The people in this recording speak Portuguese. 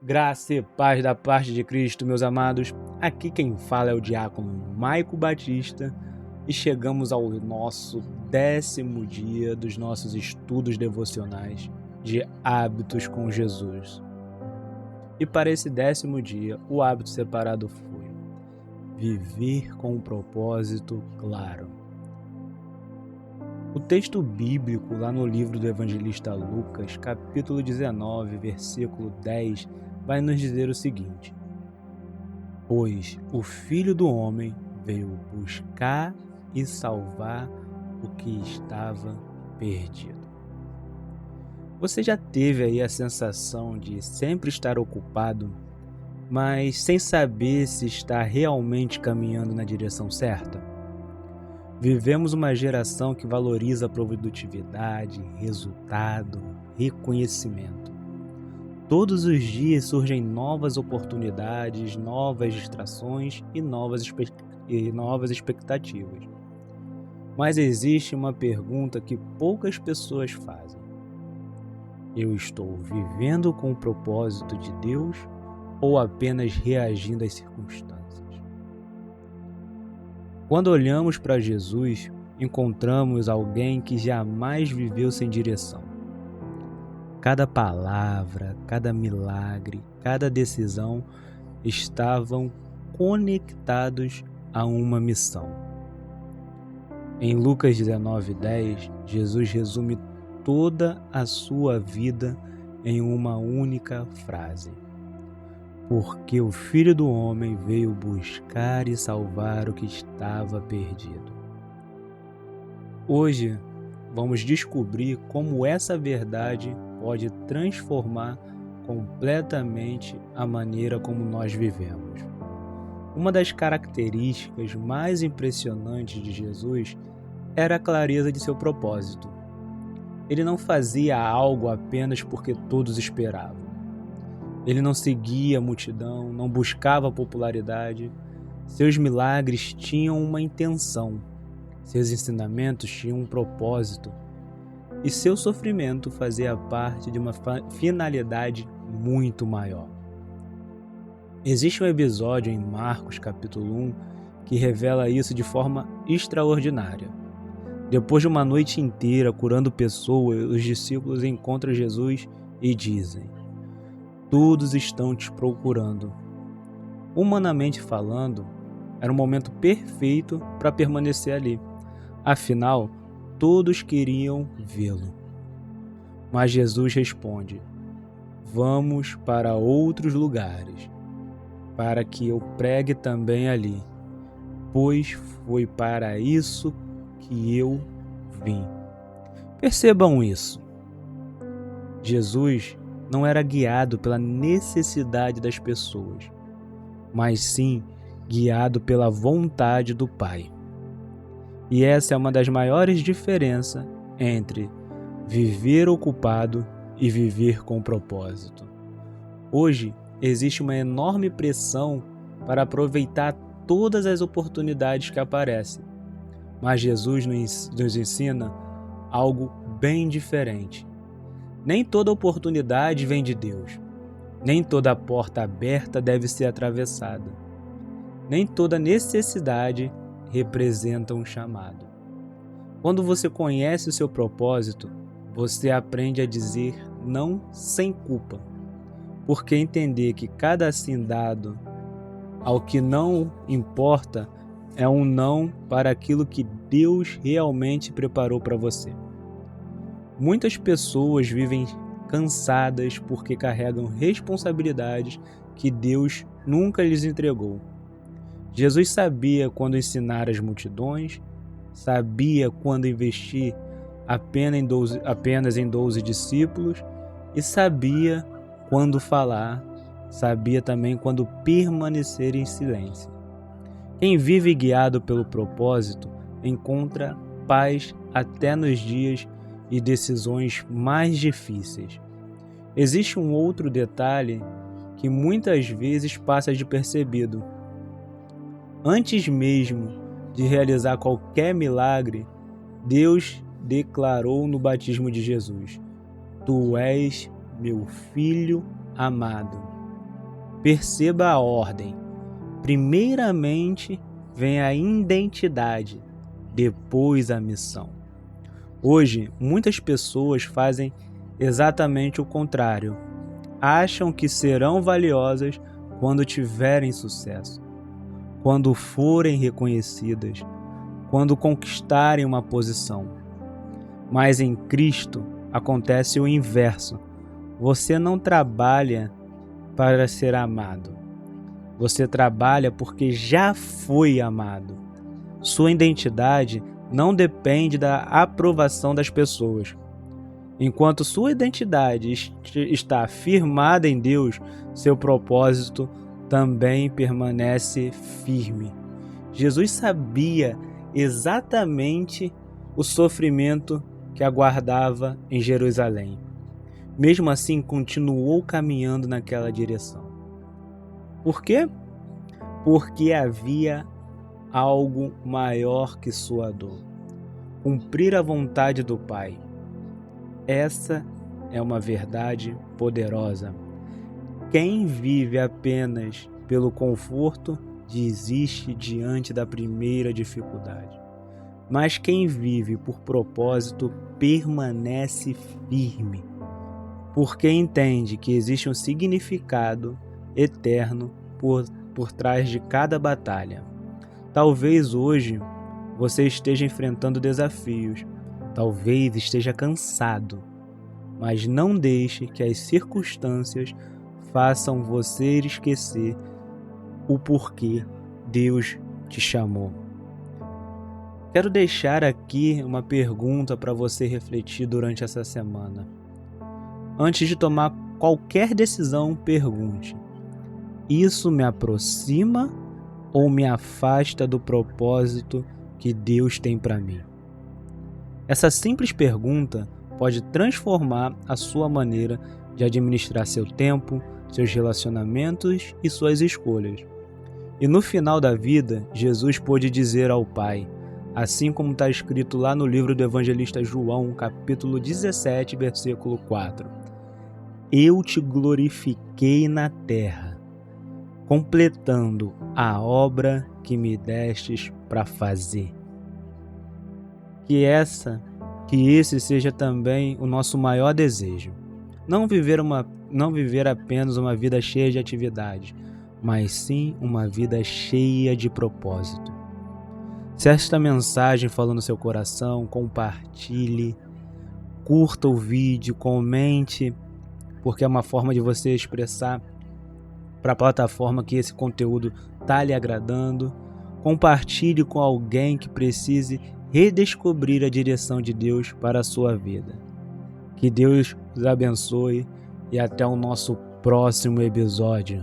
Graça e paz da parte de Cristo, meus amados. Aqui quem fala é o diácono Maico Batista e chegamos ao nosso 10º dia dos nossos estudos devocionais de hábitos com Jesus. E para esse 10º dia, o hábito separado foi viver com um propósito claro. O texto bíblico lá no livro do evangelista Lucas, capítulo 19, versículo 10, vai nos dizer o seguinte: pois o Filho do Homem veio buscar e salvar o que estava perdido. Você já teve aí a sensação de sempre estar ocupado, mas sem saber se está realmente caminhando na direção certa? Vivemos uma geração que valoriza a produtividade, resultado, reconhecimento. Todos os dias surgem novas oportunidades, novas distrações e novas expectativas. Mas existe uma pergunta que poucas pessoas fazem: eu estou vivendo com o propósito de Deus ou apenas reagindo às circunstâncias? Quando olhamos para Jesus, encontramos alguém que jamais viveu sem direção. Cada palavra, cada milagre, cada decisão estavam conectados a uma missão. Em Lucas 19:10, Jesus resume toda a sua vida em uma única frase: porque o Filho do Homem veio buscar e salvar o que estava perdido. Hoje, vamos descobrir como essa verdade pode transformar completamente a maneira como nós vivemos. Uma das características mais impressionantes de Jesus era a clareza de seu propósito. Ele não fazia algo apenas porque todos esperavam. Ele não seguia a multidão, não buscava popularidade. Seus milagres tinham uma intenção. Seus ensinamentos tinham um propósito. E seu sofrimento fazia parte de uma finalidade muito maior. Existe um episódio em Marcos capítulo 1 que revela isso de forma extraordinária. Depois de uma noite inteira curando pessoas, os discípulos encontram Jesus e dizem: todos estão te procurando. Humanamente falando, era um momento perfeito para permanecer ali. Afinal, todos queriam vê-lo. Mas Jesus responde: vamos para outros lugares, para que eu pregue também ali, pois foi para isso que eu vim. Percebam isso. Jesus não era guiado pela necessidade das pessoas, mas sim guiado pela vontade do Pai. E essa é uma das maiores diferenças entre viver ocupado e viver com propósito. Hoje, existe uma enorme pressão para aproveitar todas as oportunidades que aparecem, mas Jesus nos ensina algo bem diferente. Nem toda oportunidade vem de Deus. Nem toda porta aberta deve ser atravessada. Nem toda necessidade representa um chamado. Quando você conhece o seu propósito, você aprende a dizer não sem culpa, porque entender que cada sim dado ao que não importa é um não para aquilo que Deus realmente preparou para você. Muitas pessoas vivem cansadas porque carregam responsabilidades que Deus nunca lhes entregou. Jesus sabia quando ensinar as multidões, sabia quando investir apenas em 12 discípulos e sabia quando falar, sabia também quando permanecer em silêncio. Quem vive guiado pelo propósito encontra paz até nos dias e decisões mais difíceis. Existe um outro detalhe que muitas vezes passa despercebido. Antes mesmo de realizar qualquer milagre, Deus declarou no batismo de Jesus: tu és meu filho amado. Perceba a ordem. Primeiramente vem a identidade, depois a missão. Hoje, muitas pessoas fazem exatamente o contrário. Acham que serão valiosas quando tiverem sucesso, quando forem reconhecidas, quando conquistarem uma posição. Mas em Cristo acontece o inverso. Você não trabalha para ser amado. Você trabalha porque já foi amado. Sua identidade não depende da aprovação das pessoas. Enquanto sua identidade está firmada em Deus, seu propósito também permanece firme. Jesus sabia exatamente o sofrimento que aguardava em Jerusalém. Mesmo assim, continuou caminhando naquela direção. Por quê? Porque havia algo maior que sua dor. Cumprir a vontade do Pai. Essa é uma verdade poderosa. Quem vive apenas pelo conforto desiste diante da primeira dificuldade. Mas quem vive por propósito permanece firme, porque entende que existe um significado eterno por trás de cada batalha. Talvez hoje você esteja enfrentando desafios, talvez esteja cansado, mas não deixe que as circunstâncias façam você esquecer o porquê Deus te chamou. Quero deixar aqui uma pergunta para você refletir durante essa semana. Antes de tomar qualquer decisão, pergunte: isso me aproxima ou me afasta do propósito que Deus tem para mim? Essa simples pergunta pode transformar a sua maneira de administrar seu tempo, seus relacionamentos e suas escolhas. E no final da vida, Jesus pôde dizer ao Pai, assim como está escrito lá no livro do evangelista João, capítulo 17, versículo 4. Eu te glorifiquei na terra, completando a obra que me destes para fazer. Que esse seja também o nosso maior desejo. Não viver apenas uma vida cheia de atividade, mas sim uma vida cheia de propósito. Se esta mensagem falou no seu coração, compartilhe, curta o vídeo, comente, porque é uma forma de você expressar para a plataforma que esse conteúdo está lhe agradando. Compartilhe com alguém que precise redescobrir a direção de Deus para a sua vida. Que Deus os abençoe e até o nosso próximo episódio.